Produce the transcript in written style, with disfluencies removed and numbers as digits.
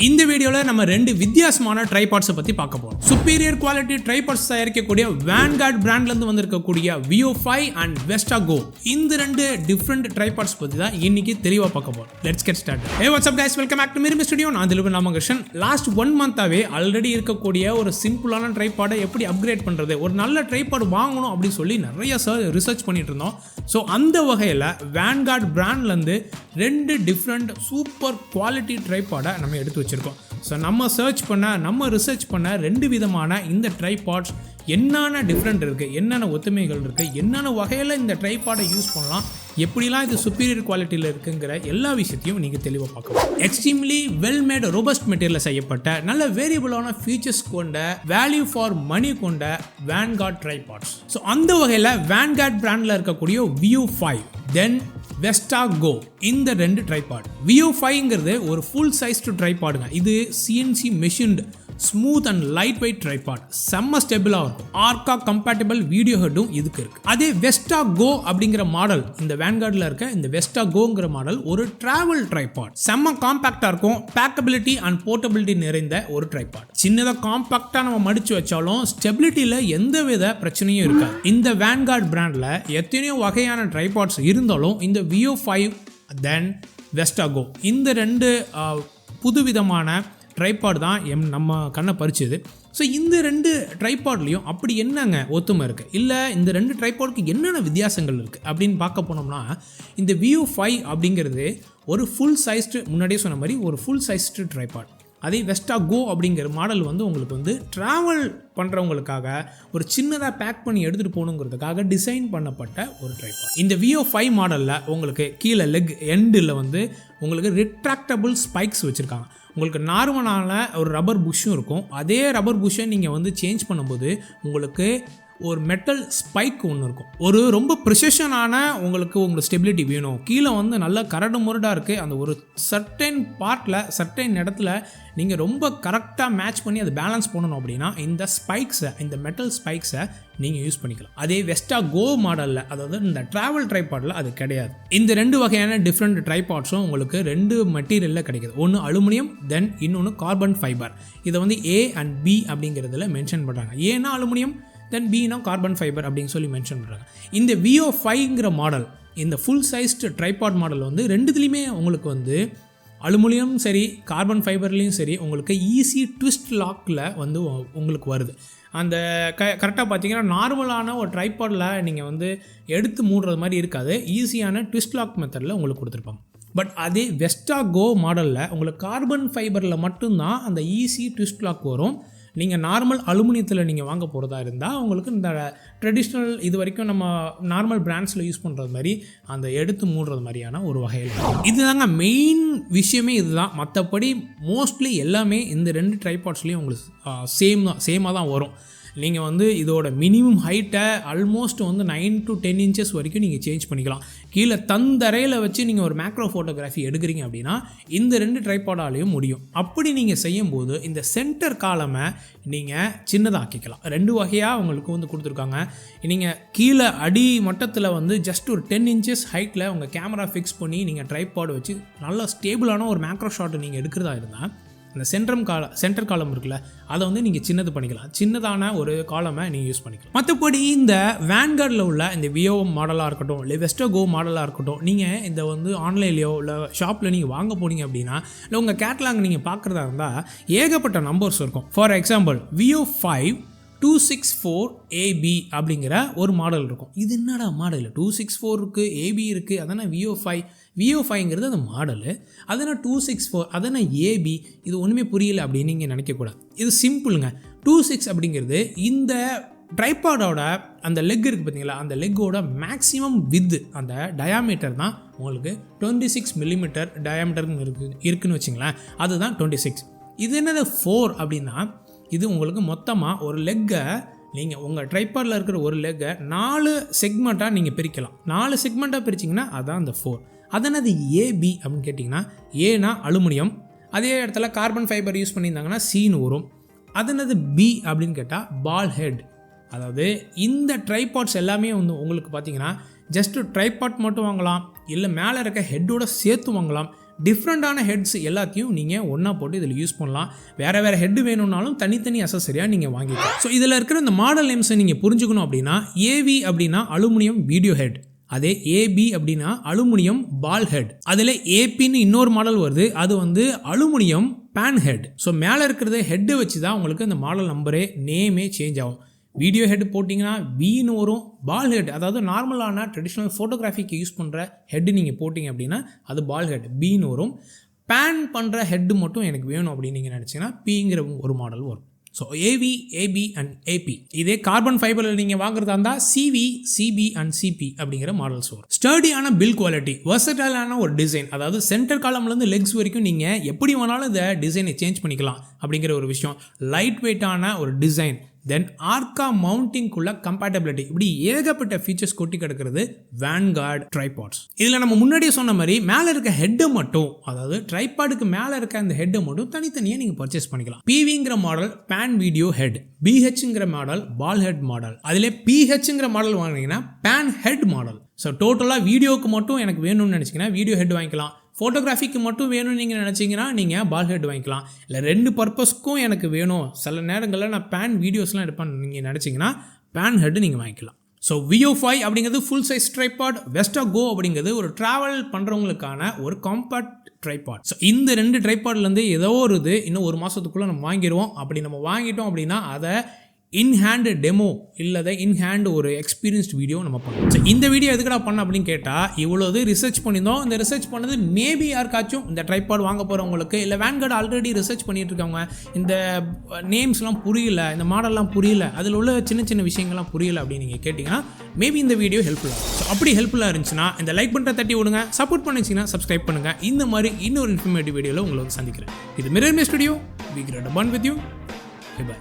இந்த வீடியோல நம்ம ரெண்டு வித்தியாசமான ட்ரைபாட்ஸை பத்தி பார்க்க போறோம். சுப்பீரியர் குவாலிட்டி ட்ரைபாட்ஸ் தயாரிக்கக்கூடிய Vanguard பிராண்ட்ல இருந்து வந்திருக்கக்கூடிய VEO5 and VESTA Go இந்த ரெண்டு டிஃபரண்ட் ட்ரைபாட்ஸ் பத்தி தான் இன்னைக்கு தெளிவா பார்க்க போறோம். Let's get start. Hey, what's up guys? Welcome back to MirrorME Studio. நான் திலீபன் ராமகிருஷ்ணன். லாஸ்ட் 1 மந்தாவே ஆல்ரெடி இருக்கக்கூடிய ஒரு சிம்பிளான ட்ரைபாடை எப்படி அப்கிரேட் பண்றது, ஒரு நல்ல ட்ரைபாட் வாங்கணும் அப்படின்னு சொல்லி நிறைய ரிசர்ச் பண்ணிட்டு இருந்தோம். ஸோ அந்த வகையில் Vanguard பிராண்ட்ல இருந்து ரெண்டு டிஃப்ரெண்ட் சூப்பர் குவாலிட்டி ட்ரைபாடை நம்ம எடுத்து வச்சிருக்கோம். ஸோ நம்ம ரிசர்ச் பண்ண ரெண்டு விதமான இந்த ட்ரைபாட்ஸ் என்னென்ன டிஃப்ரெண்ட் இருக்குது, என்னென்ன ஒத்துமைகள் இருக்குது, என்னென்ன வகையில் இந்த ட்ரைபாடை யூஸ் பண்ணலாம், எப்படிலாம் இது சுப்பீரியர் குவாலிட்டியில் இருக்குங்கிற எல்லா விஷயத்தையும் நீங்கள் தெளிவாக பார்க்கலாம். Extremely well made robust material செய்யப்பட்ட நல்ல வேரியபிளான ஃபீச்சர்ஸ் கொண்ட வேல்யூ ஃபார் மணி கொண்ட Vanguard ட்ரைபாட்ஸ். ஸோ அந்த வகையில் Vanguard பிராண்டில் இருக்கக்கூடிய VEO5 தென் VESTA Go இந்த ரெண்டு ட்ரைபாட். VEO5ங்கிறது ஒரு ஃபுல் சைஸ்டு ட்ரைபாடுங்க. இது CNC machined smooth and light weight tripod, செம்ம ஸ்டெபிளாக இருக்கும். ஆர்கா கம்பேட்டபிள் வீடியோ ஹெட்டும் இதுக்கு இருக்கு. அதே VESTA Go அப்படிங்கிற மாடல், இந்த Vanguardல இருக்க இந்த VESTA Goங்கிற மாடல் ஒரு டிராவல் ட்ரைபாட், செம்ம காம்பாக்டாக இருக்கும். பேக்கபிலிட்டி அண்ட் போர்ட்டபிலிட்டி நிறைந்த ஒரு ட்ரைபாட். சின்னதாக காம்பாக்டாக நம்ம மடிச்சு வச்சாலும் ஸ்டெபிலிட்டியில் எந்த வித பிரச்சனையும் இருக்காது. இந்த Vanguard பிராண்டில் எத்தனையோ வகையான ட்ரைபாட்ஸ் இருந்தாலும் இந்த VEO5 தென் VESTA Go இந்த ரெண்டு புதுவிதமான ட்ரைபாட் தான் நம்ம கண்ணை பறிச்சுது. ஸோ இந்த ரெண்டு ட்ரைபாட்லேயும் அப்படி என்னங்க ஒத்துமை இருக்குது, இல்லை இந்த ரெண்டு ட்ரைபாடுக்கு என்னென்ன வித்தியாசங்கள் இருக்குது அப்படின்னு பார்க்க போனோம்னா, இந்த VEO5 அப்படிங்கிறது ஒரு ஃபுல் சைஸ்டு, முன்னாடியே சொன்ன மாதிரி ஒரு ஃபுல் சைஸ்டு ட்ரைபாட். அதே VESTA Go அப்படிங்கிற மாடல் உங்களுக்கு ட்ராவல் பண்ணுறவங்களுக்காக ஒரு சின்னதாக பேக் பண்ணி எடுத்துகிட்டு போகணுங்கிறதுக்காக டிசைன் பண்ணப்பட்ட ஒரு ட்ரைபாட். இந்த VEO5 மாடலில் உங்களுக்கு கீழே லெக் எண்டில் உங்களுக்கு ரிட்ராக்டபிள் ஸ்பைக்ஸ் வச்சுருக்காங்க. உங்களுக்கு நார்மலான ஒரு ரப்பர் புஷ்ஷும் இருக்கும். அதே ரப்பர் புஷ்ஷை நீங்கள் சேஞ்ச் பண்ணும்போது உங்களுக்கு ஒரு மெட்டல் ஸ்பைக் ஒன்று இருக்கும். ஒரு ரொம்ப ப்ரிசிஷனான உங்களுக்கு ஸ்டெபிலிட்டி வேணும், கீழே நல்லா கரடு முரடாக இருக்குது, அந்த ஒரு சர்டைன் பார்ட்டில் சர்டைன் இடத்துல நீங்கள் ரொம்ப கரெக்டாக மேட்ச் பண்ணி அதை பேலன்ஸ் பண்ணணும் அப்படின்னா இந்த ஸ்பைக்ஸை, இந்த மெட்டல் ஸ்பைக்ஸை நீங்கள் யூஸ் பண்ணிக்கலாம். அதே VESTA Go மாடலில், அதாவது இந்த ட்ராவல் ட்ரைபாடில் அது கிடையாது. இந்த ரெண்டு வகையான டிஃப்ரெண்ட் ட்ரைபாட்ஸும் உங்களுக்கு ரெண்டு மெட்டீரியலில் கிடைக்கிது. ஒன்று அலுமினியம், தென் இன்னொன்று கார்பன் ஃபைபர். இதை A and B அப்படிங்கிறதுல மென்ஷன் பண்ணுறாங்க. ஏன்னா அலுமினியம், தென் பீனா கார்பன் ஃபைபர் அப்படின்னு சொல்லி மென்ஷன் பண்ணுறாங்க. இந்த VEO5ங்கிற மாடல், இந்த ஃபுல் சைஸ்டு ட்ரைபாட் மாடல் ரெண்டுத்துலேயுமே உங்களுக்கு அலுமினியம் சரி கார்பன் ஃபைபர்லேயும் சரி உங்களுக்கு ஈஸி ட்விஸ்ட் லாக்கில் உங்களுக்கு வருது. அந்த கரெக்டாக பார்த்தீங்கன்னா நார்மலான ஒரு ட்ரைபாடில் நீங்கள் எடுத்து மூடுறது மாதிரி இருக்காது, ஈஸியான ட்விஸ்ட் லாக் மெத்தடில் உங்களுக்கு கொடுத்துருப்பாங்க. பட் அதே VESTA Go மாடலில் உங்களுக்கு கார்பன் ஃபைபரில் மட்டும்தான் அந்த ஈஸி ட்விஸ்ட் லாக் வரும். நீங்கள் நார்மல் அலுமினியத்தில் நீங்கள் வாங்க போகிறதா இருந்தால் உங்களுக்கு இந்த ட்ரெடிஷ்னல் இது வரைக்கும் நம்ம நார்மல் பிராண்ட்ஸில் யூஸ் பண்ணுறது மாதிரி அந்த எடுத்து மூடுறது மாதிரியான ஒரு வகையில் இதுதாங்க மெயின் விஷயமே. இதுதான். மற்றபடி மோஸ்ட்லி எல்லாமே இந்த ரெண்டு ட்ரைபாட்ஸ்லேயும் உங்களுக்கு சேமாக தான் வரும். நீங்கள் இதோட மினிமம் ஹைட்டை ஆல்மோஸ்ட் 9 to 10 inches வரைக்கும் நீங்கள் சேஞ்ச் பண்ணிக்கலாம். கீழே தந்தரையில் வச்சு நீங்கள் ஒரு மேக்ரோ ஃபோட்டோகிராஃபி எடுக்கிறீங்க அப்படின்னா இந்த ரெண்டு ட்ரைபாடாலையும் முடியும். அப்படி நீங்கள் செய்யும்போது இந்த சென்டர் காலமை நீங்கள் சின்னதாக்கிக்கலாம். ரெண்டு வகையாக உங்களுக்கு கொடுத்துருக்காங்க. நீங்கள் கீழே அடி மட்டத்தில் ஜஸ்ட் ஒரு 10 inches ஹைட்டில் உங்கள் கேமரா ஃபிக்ஸ் பண்ணி நீங்கள் ட்ரைபாடு வச்சு நல்லா ஸ்டேபிளான ஒரு மேக்ரோ ஷாட்டை நீங்கள் எடுக்கிறதா இருந்தால் அந்த சென்டர் காலம் இருக்குல்ல, அதை நீங்கள் சின்னது பண்ணிக்கலாம். சின்னதான ஒரு காலமை நீங்கள் யூஸ் பண்ணிக்கலாம். மற்றபடி இந்த Vanguardல உள்ள இந்த VEO மாடலாக இருக்கட்டும், இல்லை VESTA Go மாடலாக இருக்கட்டும், நீங்கள் இந்த ஆன்லைன்லையோ இல்லை ஷாப்பில் நீங்கள் வாங்க போனீங்க அப்படின்னா, இல்லை உங்கள் கேட்லாக் நீங்கள் பார்க்குறதா இருந்தால் ஏகப்பட்ட நம்பர்ஸ் இருக்கும். ஃபார் எக்ஸாம்பிள் VEO5 264AB அப்படிங்கிற ஒரு மாடல் இருக்கும். இது என்னடா மாடல், 264 இருக்குது, AB இருக்குது, அதான VEO5ங்கிறது அந்த மாடலு, அதனால் 264 அதனால் AB, இது ஒன்றுமே புரியல அப்படின்னு நீங்கள் நினைக்கக்கூடாது. இது சிம்பிளுங்க. 26 அப்படிங்கிறது இந்த ட்ரைபாடோட அந்த லெக் இருக்குது பார்த்தீங்களா, அந்த லெக்கோட மேக்ஸிமம் வித்து, அந்த டயாமீட்டர் தான் உங்களுக்கு 26 mm டயாமீட்டர் இருக்குன்னு வச்சிங்களேன், அதுதான் 26. இது என்னது 4 அப்படின்னா, இது உங்களுக்கு மொத்தமாக ஒரு லெக்கை நீங்கள் உங்கள் ட்ரைபாடில் இருக்கிற ஒரு லெக்கை 4 செக்மெண்ட்டாக நீங்கள் பிரிக்கலாம். 4 செக்மெண்ட்டாக பிரிச்சிங்கன்னா அதான் அந்த 4. அதனது AB அப்படின்னு கேட்டிங்கன்னா, ஏனா அலுமினியம், அதே இடத்துல கார்பன் ஃபைபர் யூஸ் பண்ணியிருந்தாங்கன்னா சீனு வரும். அதனது B அப்படின்னு கேட்டால் பால் ஹெட். அதாவது இந்த ட்ரைபாட்ஸ் எல்லாமே உங்களுக்கு பார்த்தீங்கன்னா ஜஸ்ட்டு ட்ரைபாட் மட்டும் வாங்கலாம், இல்லை மேலே இருக்க ஹெட்டோட சேர்த்து வாங்கலாம். டிஃப்ரெண்ட்டான ஹெட்ஸ் எல்லாத்தையும் நீங்கள் ஒன்றா போட்டு இதில் யூஸ் பண்ணலாம். வேறு ஹெட் வேணும்னாலும் தனித்தனி அசஸரியாக நீங்கள் வாங்கிக்கலாம். ஸோ இதில் இருக்கிற இந்த மாடல் நேம்ஸை நீங்கள் புரிஞ்சுக்கணும் அப்படின்னா, ஏவி அப்படின்னா அலுமினியம் வீடியோ ஹெட், அதே ஏபி அப்படின்னா அலுமினியம் பால் ஹெட், அதில் ஏபின்னு இன்னொரு மாடல் வருது, அது வந்து அலுமினியம் பேன் ஹெட். ஸோ மேலே இருக்கிறது ஹெட்டு வச்சு தான் உங்களுக்கு அந்த மாடல் நம்பரே நேமே சேஞ்ச் ஆகும். வீடியோ ஹெட் போட்டிங்கன்னா பின்னு வரும், பால் ஹெட் அதாவது நார்மலான ட்ரெடிஷ்னல் ஃபோட்டோகிராஃபிக்கு யூஸ் பண்ணுற ஹெட்டு நீங்கள் போட்டிங்க அப்படின்னா அது பால் ஹெட் பின்னு வரும். பேன் பண்ணுற ஹெட்டு மட்டும் எனக்கு வேணும் அப்படின்னு நீங்கள் நினச்சிங்கன்னா பிங்கிற ஒரு மாடல் வரும். So AV, AP and AP. இதே கார்பன் ஃபைபரில் நீங்கள் வாங்குறதா இருந்தால் சிவி, சிபி அண்ட் சிபி அப்படிங்கிற மாடல்ஸ் வரும். ஸ்டர்டியான பில் குவாலிட்டி, வெர்சடைலான ஒரு டிசைன், அதாவது சென்டர் காலம்லேருந்து லெக்ஸ் வரைக்கும் நீங்கள் எப்படி வேணாலும் இந்த டிசைனை சேஞ்ச் பண்ணிக்கலாம் அப்படிங்கிற ஒரு விஷயம். லைட் வெயிட்டான ஒரு டிசைன், தென் ஆர்கா மவுண்டிங்குள்ள கம்பேட்டபிலிட்டி, இப்படி ஏகப்பட்ட ஃபீச்சர்ஸ் கொட்டி கிடக்கிறது வேன்கார்ட் ட்ரைபாட்ஸ். இதில் நம்ம முன்னாடியே சொன்ன மாதிரி மேலே இருக்க ஹெட்டை மட்டும், அதாவது ட்ரைபாடுக்கு மேலே இருக்க அந்த ஹெட்டை மட்டும் தனித்தனியாக நீங்கள் பர்ச்சேஸ் பண்ணிக்கலாம். பிவிங்கிற மாடல் பேன் வீடியோ ஹெட், பிஹெச்ங்கிற மாடல் பால் ஹெட் மாடல், அதிலே பிஹெச்ங்கிற மாடல் வாங்கினீங்கன்னா பேன் ஹெட் மாடல். ஸோ டோட்டலாக வீடியோவுக்கு மட்டும் எனக்கு வேணும்னு நினச்சிங்கன்னா வீடியோ ஹெட் வாங்கிக்கலாம். ஃபோட்டோகிராஃபிக்கு மட்டும் வேணும்னு நீங்கள் நினச்சிங்கன்னா நீங்கள் பால் ஹெட் வாங்கிக்கலாம். இல்லை ரெண்டு பர்பஸ்க்கும் எனக்கு வேணும், சில நேரங்களில் நான் பேன் வீடியோஸ்லாம் எடுப்பேன் நீங்கள் நினச்சிங்கன்னா பேன் ஹெட் நீங்கள் வாங்கிக்கலாம். ஸோ VEO5 அப்படிங்கிறது full size tripod, VESTA Go அப்படிங்கிறது ஒரு ட்ராவல் பண்ணுறவங்களுக்கான ஒரு காம்பேக்ட் ட்ரைபாட். ஸோ இந்த ரெண்டு ட்ரைபாட்லேருந்து ஏதோ ஒரு இது இன்னும் ஒரு மாதத்துக்குள்ளே நம்ம வாங்கிடுவோம். அப்படி நம்ம வாங்கிட்டோம் அப்படின்னா அதை இன்ஹேண்ட் டெமோ இல்லை இன்ஹேண்ட் ஒரு எக்ஸ்பீரியன்ஸ்ட் வீடியோ நம்ம பண்ணலாம். ஸோ இந்த வீடியோ எதுக்கடா பண்ண அப்படின்னு கேட்டால், இவ்வளோது ரிசர்ச் பண்ணியிருந்தோம். இந்த ரிசர்ச் பண்ணது மேபி யாருக்காச்சும் இந்த ட்ரைபாட் வாங்க போகிறவங்களுக்கு, இல்லை வேன்கார்ட் ஆல்ரெடி ரிசர்ச் பண்ணிட்டு இருக்கவங்க, இந்த நேம்ஸ்லாம் புரியல, இந்த மாடல்லாம் புரியல, அதில் உள்ள சின்ன சின்ன விஷயங்கள்லாம் புரியல அப்படின்னு நீங்கள் கேட்டிங்கன்னா மேபி இந்த வீடியோ ஹெல்ப்ஃபுல்லாக. ஸோ அப்படி ஹெல்ப்ஃபுல்லாக இருந்துச்சுன்னா இந்த லைக் பண்ணுற தட்டி விடுங்க, சப்போர்ட் பண்ணிச்சிங்கன்னா சப்ஸ்கிரைப் பண்ணுங்கள். இந்த மாதிரி இன்னொரு இன்ஃபர்மேட்டிவ் வீடியோவில் உங்களை வந்து சந்திக்கிறேன். இது MirrorME studio, we great fun with you. By.